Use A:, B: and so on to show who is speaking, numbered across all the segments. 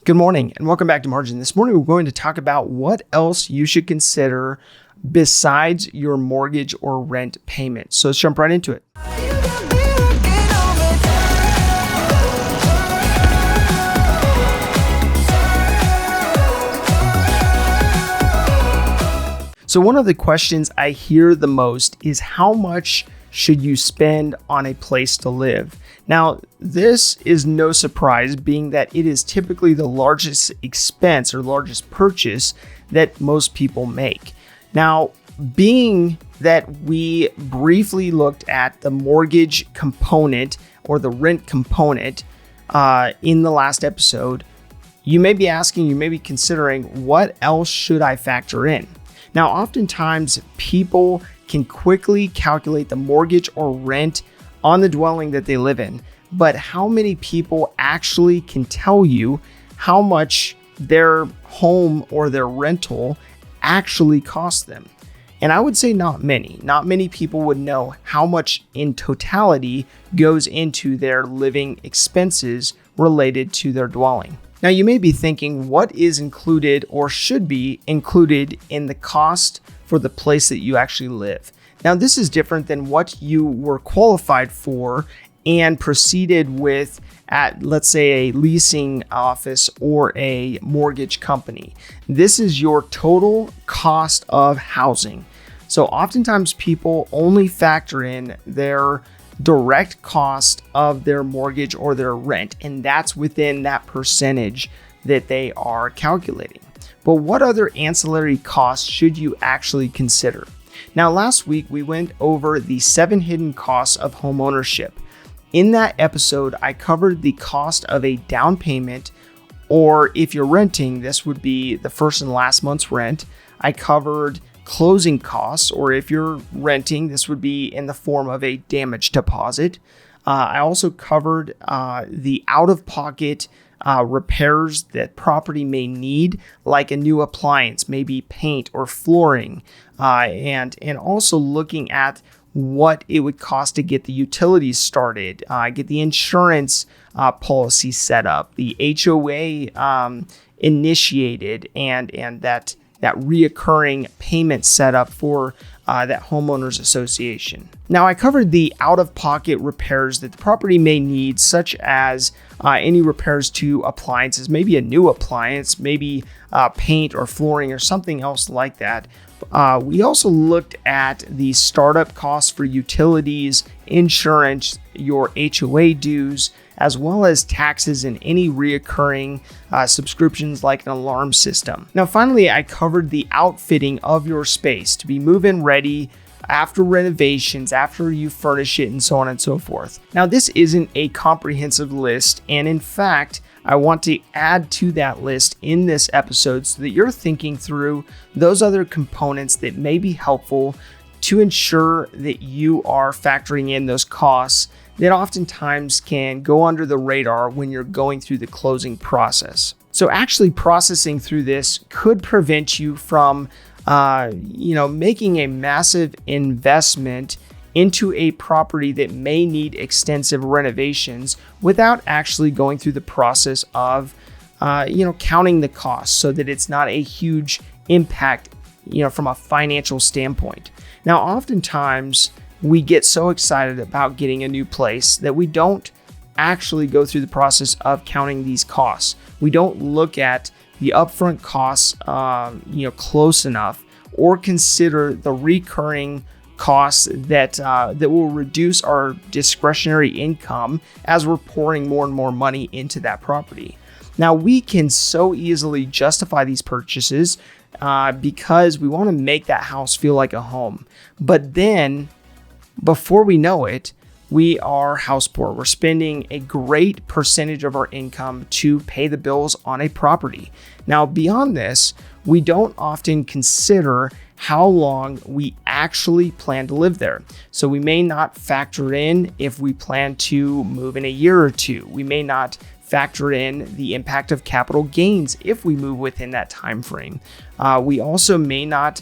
A: Good morning and welcome back to Margin. This morning we're going to talk about what else you should consider besides your mortgage or rent payment. So let's jump right into it. So one of the questions I hear the most is how much should you spend on a place to live? Now, this is no surprise, being that it is typically the largest expense or largest purchase that most people make. Now, being that we briefly looked at the mortgage component or the rent component in the last episode, you may be asking, you may be considering, what else should I factor in? Now, oftentimes people can quickly calculate the mortgage or rent on the dwelling that they live in, but how many people actually can tell you how much their home or their rental actually costs them? And I would say not many. Not many people would know how much in totality goes into their living expenses related to their dwelling. Now, you may be thinking, what is included or should be included in the cost for the place that you actually live? Now, this is different than what you were qualified for and proceeded with at, let's say, a leasing office or a mortgage company. This is your total cost of housing. So oftentimes people only factor in their direct cost of their mortgage or their rent, and that's within that percentage that they are calculating. But what other ancillary costs should you actually consider? Now, last week we went over the 7 hidden costs of home ownership. In that episode, I covered the cost of a down payment, or if you're renting, this would be the first and last month's rent. I covered closing costs, or if you're renting, this would be in the form of a damage deposit. I also covered the out-of-pocket repairs that property may need, like a new appliance, maybe paint or flooring, and also looking at what it would cost to get the utilities started, get the insurance policy set up, the HOA initiated, and that reoccurring payment set up for that homeowners association. Now, I covered the out-of-pocket repairs that the property may need, such as any repairs to appliances, maybe a new appliance, maybe paint or flooring or something else like that. We also looked at the startup costs for utilities, insurance, your HOA dues, as well as taxes and any reoccurring subscriptions like an alarm system. Now, finally, I covered the outfitting of your space to be move-in ready after renovations, after you furnish it, and so on and so forth. Now, this isn't a comprehensive list, and in fact, I want to add to that list in this episode so that you're thinking through those other components that may be helpful to ensure that you are factoring in those costs that oftentimes can go under the radar when you're going through the closing process. So actually processing through this could prevent you from making a massive investment into a property that may need extensive renovations without actually going through the process of counting the costs, so that it's not a huge impact from a financial standpoint. Now, oftentimes we get so excited about getting a new place that we don't actually go through the process of counting these costs. We don't look at the upfront costs close enough, or consider the recurring costs that will reduce our discretionary income as we're pouring more and more money into that property. Now, we can so easily justify these purchases because we want to make that house feel like a home. But then, before we know it, we are house poor. We're spending a great percentage of our income to pay the bills on a property. Now, beyond this, we don't often consider how long we actually plan to live there. So we may not factor in if we plan to move in a year or two. We may not factor in the impact of capital gains if we move within that time frame. We also may not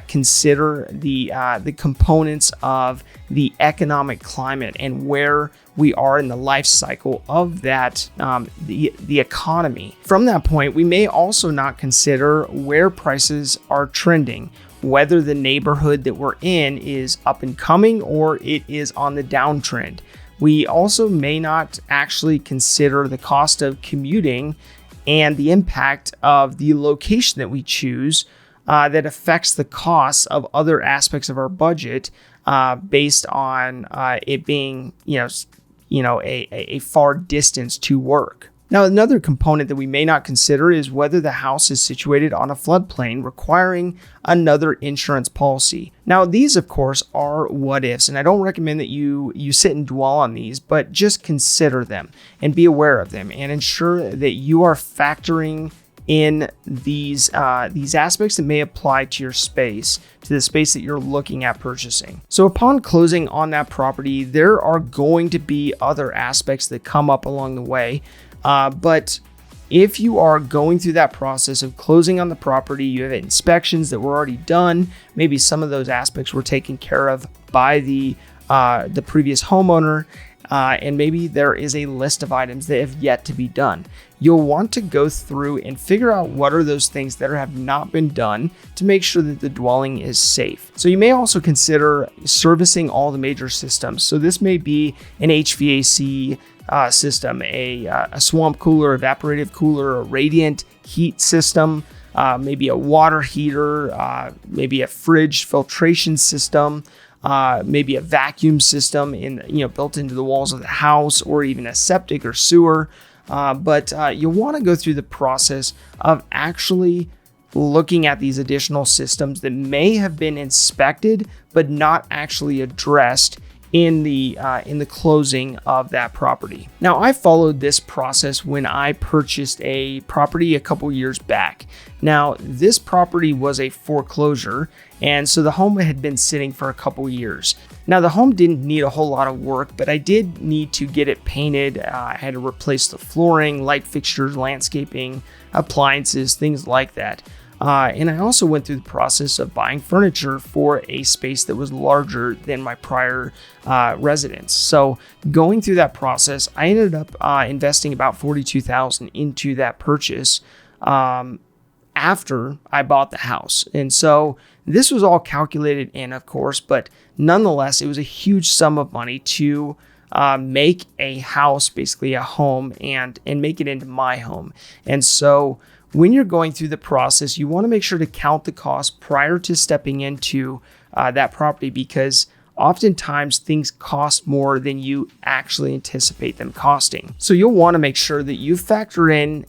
A: consider the components of the economic climate and where we are in the life cycle of that the economy. From that point, we may also not consider where prices are trending, whether the neighborhood that we're in is up and coming or it is on the downtrend. We also may not actually consider the cost of commuting and the impact of the location that we choose that affects the costs of other aspects of our budget based on it being, a far distance to work. Now, another component that we may not consider is whether the house is situated on a floodplain requiring another insurance policy. Now, these, of course, are what ifs, and I don't recommend that you sit and dwell on these, but just consider them and be aware of them and ensure that you are factoring in these aspects that may apply to your space, to the space that you're looking at purchasing. So upon closing on that property, there are going to be other aspects that come up along the way. But if you are going through that process of closing on the property, you have inspections that were already done, maybe some of those aspects were taken care of by the previous homeowner, and maybe there is a list of items that have yet to be done. You'll want to go through and figure out what are those things that have not been done to make sure that the dwelling is safe. So you may also consider servicing all the major systems. So this may be an HVAC system, a swamp cooler, evaporative cooler, a radiant heat system, maybe a water heater, maybe a fridge filtration system, maybe a vacuum system built into the walls of the house, or even a septic or sewer. But you'll want to go through the process of actually looking at these additional systems that may have been inspected but not actually addressed in the closing of that property. Now, I followed this process when I purchased a property a couple years back. Now, this property was a foreclosure, and so the home had been sitting for a couple years. Now, the home didn't need a whole lot of work, but I did need to get it painted. I had to replace the flooring, light fixtures, landscaping, appliances, things like that. And I also went through the process of buying furniture for a space that was larger than my prior residence. So going through that process, I ended up investing about $42,000 into that purchase after I bought the house. And so this was all calculated in, of course, but nonetheless, it was a huge sum of money to make a house, basically a home, and make it into my home. And so when you're going through the process, you want to make sure to count the cost prior to stepping into that property, because oftentimes things cost more than you actually anticipate them costing. So you'll want to make sure that you factor in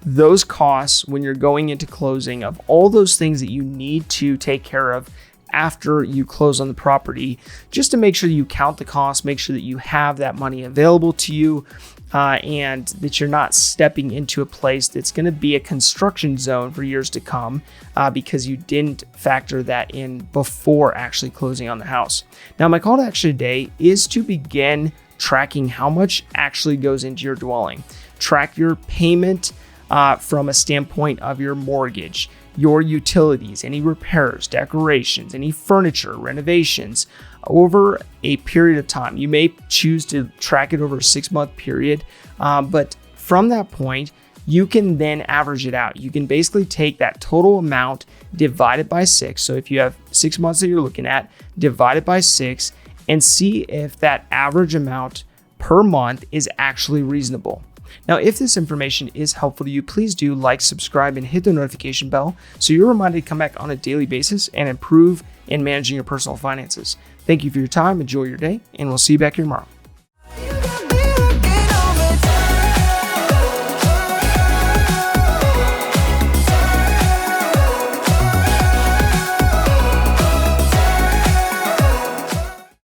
A: those costs when you're going into closing of all those things that you need to take care of after you close on the property, just to make sure that you count the costs, make sure that you have that money available to you, and that you're not stepping into a place that's going to be a construction zone for years to come because you didn't factor that in before actually closing on the house. Now, my call to action today is to begin tracking how much actually goes into your dwelling. Track your payment from a standpoint of your mortgage, your utilities, any repairs, decorations, any furniture, renovations over a period of time. You may choose to track it over a 6-month period, but from that point, you can then average it out. You can basically take that total amount divided by 6. So if you have 6 months that you're looking at, divide it by 6 and see if that average amount per month is actually reasonable. Now, if this information is helpful to you, please do like, subscribe, and hit the notification bell so you're reminded to come back on a daily basis and improve in managing your personal finances. Thank you for your time, enjoy your day, and we'll see you back here tomorrow.